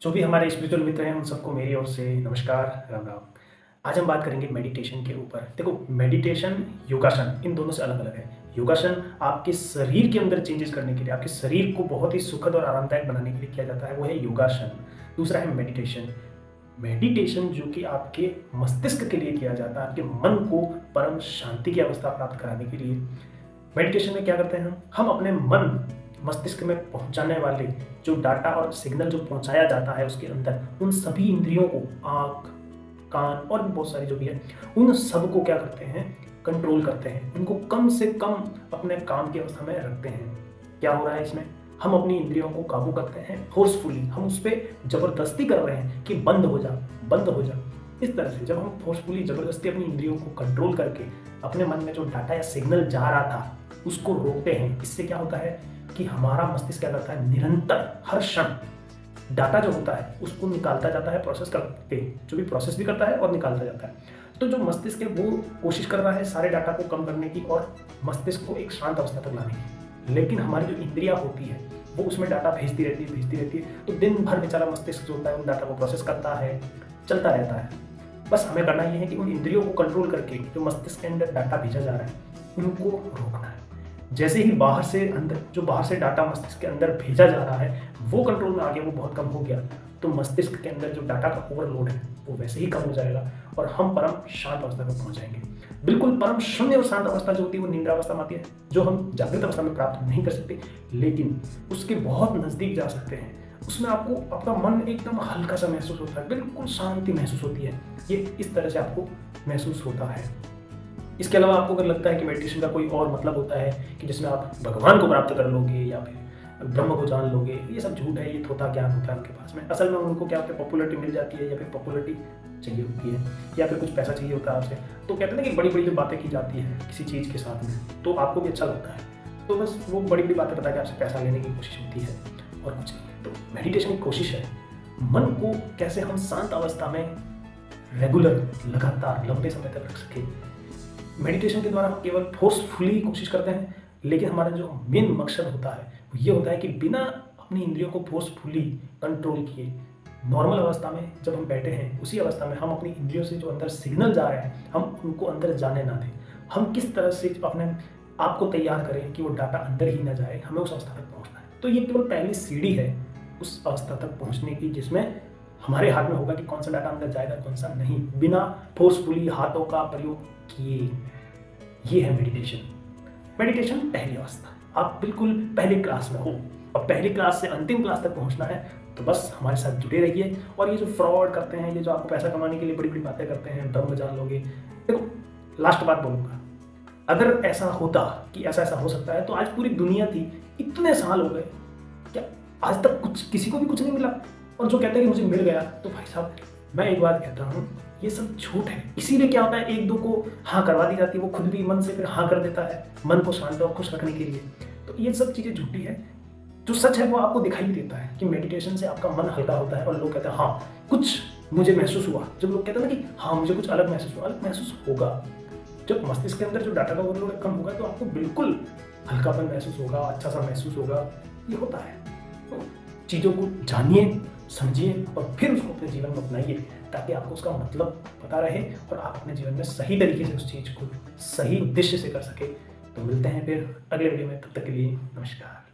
जो भी हमारे स्पिरिचुअल मित्र हैं उन सबको मेरी ओर से नमस्कार, राम राम। आज हम बात करेंगे मेडिटेशन के ऊपर। देखो, मेडिटेशन, योगासन इन दोनों से अलग-अलग है। योगासन आपके शरीर के अंदर चेंजेस करने के लिए, आपके शरीर को बहुत ही सुखद और आरामदायक बनाने के लिए किया जाता है, वो है योगासन। दूसरा है मेडिटेशन। मेडिटेशन जो कि आपके मस्तिष्क के लिए किया जाता है, आपके मन को परम शांति की अवस्था प्राप्त कराने के लिए। मेडिटेशन में क्या करते हैं हम अपने मन मस्तिष्क में पहुंचाने वाले जो डाटा और सिग्नल जो पहुंचाया जाता है उसके अंदर, उन सभी इंद्रियों को, आँख, कान और भी बहुत सारी जो भी है, उन सब को क्या करते हैं, कंट्रोल करते हैं। उनको कम से कम अपने काम की अवस्था में रखते हैं। क्या हो रहा है इसमें, हम अपनी इंद्रियों को काबू करते हैं फोर्सफुली, हम उस पर जबरदस्ती कर रहे हैं कि बंद हो जा, बंद हो जा। इस तरह से जब हम फोर्सफुली जबरदस्ती अपनी इंद्रियों को कंट्रोल करके अपने मन में जो डाटा या सिग्नल जा रहा था उसको रोकते हैं, इससे क्या होता है कि हमारा मस्तिष्क क्या करता है, निरंतर हर क्षण डाटा जो होता है उसको निकालता जाता है, प्रोसेस करके, जो भी प्रोसेस भी करता है और निकालता जाता है। तो जो मस्तिष्क है वो कोशिश कर रहा है सारे डाटा को कम करने की और मस्तिष्क को एक शांत अवस्था तक लाने की। लेकिन हमारी जो इंद्रियां होती है वो उसमें डाटा भेजती रहती है। तो दिन भर बेचारा मस्तिष्क जो होता है उन डाटा को प्रोसेस करता है, चलता रहता है। बस हमें करना ये है कि उन इंद्रियों को कंट्रोल करके जो मस्तिष्क के अंदर डाटा भेजा जा रहा है उनको रोकना है। जैसे ही बाहर से अंदर, जो बाहर से डाटा मस्तिष्क के अंदर भेजा जा रहा है वो कंट्रोल में आ गया, वो बहुत कम हो गया, तो मस्तिष्क के अंदर जो डाटा का ओवरलोड है वो वैसे ही कम हो जाएगा और हम परम शांत अवस्था तक पहुंच जाएंगे। बिल्कुल परम शून्य और शांत अवस्था जो होती है वो निद्रावस्था में आती है, जो हम जागृत अवस्था में प्राप्त नहीं कर सकते, लेकिन उसके बहुत नजदीक जा सकते हैं। उसमें आपको आपका मन एकदम हल्का सा महसूस होता है, बिल्कुल शांति महसूस होती है। ये इस तरह से आपको महसूस होता है। इसके अलावा आपको अगर लगता है कि मेडिटेशन का कोई और मतलब होता है कि जिसमें आप भगवान को प्राप्त कर लोगे या फिर ब्रह्म को जान लोगे, ये सब झूठ है, ये थोथा ज्ञान होता है उनके पास में। असल में उनको क्या होता है, पॉपुलरिटी मिल जाती है या फिर पॉपुलरिटी चाहिए होती है या फिर कुछ पैसा चाहिए होता है आपसे। तो कहते हैं ना कि बड़ी बड़ी जो बातें की जाती है किसी चीज़ के साथ में तो आपको भी अच्छा लगता है, तो बस वो बड़ी बड़ी बातें बता के आपसे पैसा लेने की कोशिश होती है और कुछ नहीं। तो मेडिटेशन की कोशिश है मन को कैसे हम शांत अवस्था में रेगुलर, लगातार लंबे समय तक रख सके। मेडिटेशन के द्वारा हम केवल फोर्सफुली कोशिश करते हैं, लेकिन हमारा जो मेन मकसद होता है वो ये होता है कि बिना अपनी इंद्रियों को फोर्सफुली कंट्रोल किए, नॉर्मल अवस्था में जब हम बैठे हैं उसी अवस्था में हम अपनी इंद्रियों से जो अंदर सिग्नल जा रहे हैं हम उनको अंदर जाने ना दें। हम किस तरह से अपने आप को तैयार करें कि वो डाटा अंदर ही ना जाए, हमें उस अवस्था तक पहुँचना है। तो ये केवल पहली सीढ़ी है उस अवस्था तक पहुँचने की, जिसमें हमारे हाथ में होगा कि कौन सा डाटा अंदर जाएगा कौन सा नहीं, बिना फोर्सफुली हाथों का प्रयोग किए। ये है मेडिटेशन। मेडिटेशन पहली अवस्था, आप बिल्कुल पहली क्लास में हो और पहली क्लास से अंतिम क्लास तक पहुंचना है तो बस हमारे साथ जुड़े रहिए। और ये जो फ्रॉड करते हैं, ये जो आपको पैसा कमाने के लिए बड़ी बड़ी बातें करते हैं, ब्रह्म जान लोगे, देखो लास्ट बात बोलूँगा, अगर ऐसा होता कि ऐसा ऐसा हो सकता है तो आज पूरी दुनिया थी, इतने साल हो गए, क्या आज तक कुछ किसी को भी कुछ नहीं मिला? और जो कहते हैं कि मुझे मिल गया, तो भाई साहब मैं एक बात कहता हूँ, ये सब झूठ है। इसीलिए क्या होता है, एक दो को हाँ करवा दी जाती है, वो खुद भी मन से फिर हाँ कर देता है मन को शांत और खुश रखने के लिए। तो ये सब चीज़ें झूठी है। जो सच है वो आपको दिखाई देता है कि मेडिटेशन से आपका मन हल्का होता है और लोग कहते हैं हाँ कुछ मुझे महसूस हुआ। जब लोग कहते हैं ना कि हाँ मुझे कुछ अलग महसूस हुआ, अलग महसूस होगा जब मस्तिष्क के अंदर जो डाटा का ओवरलोड कम होगा, तो आपको बिल्कुल हल्कापन महसूस होगा, अच्छा सा महसूस होगा। ये होता है। तो चीज़ों को जानिए, समझिए और फिर उसको अपने जीवन में अपनाइए, ताकि आपको उसका मतलब पता रहे और आप अपने जीवन में सही तरीके से उस चीज़ को सही उद्देश्य से कर सके। तो मिलते हैं फिर अगले वीडियो में, तब तक के लिए नमस्कार।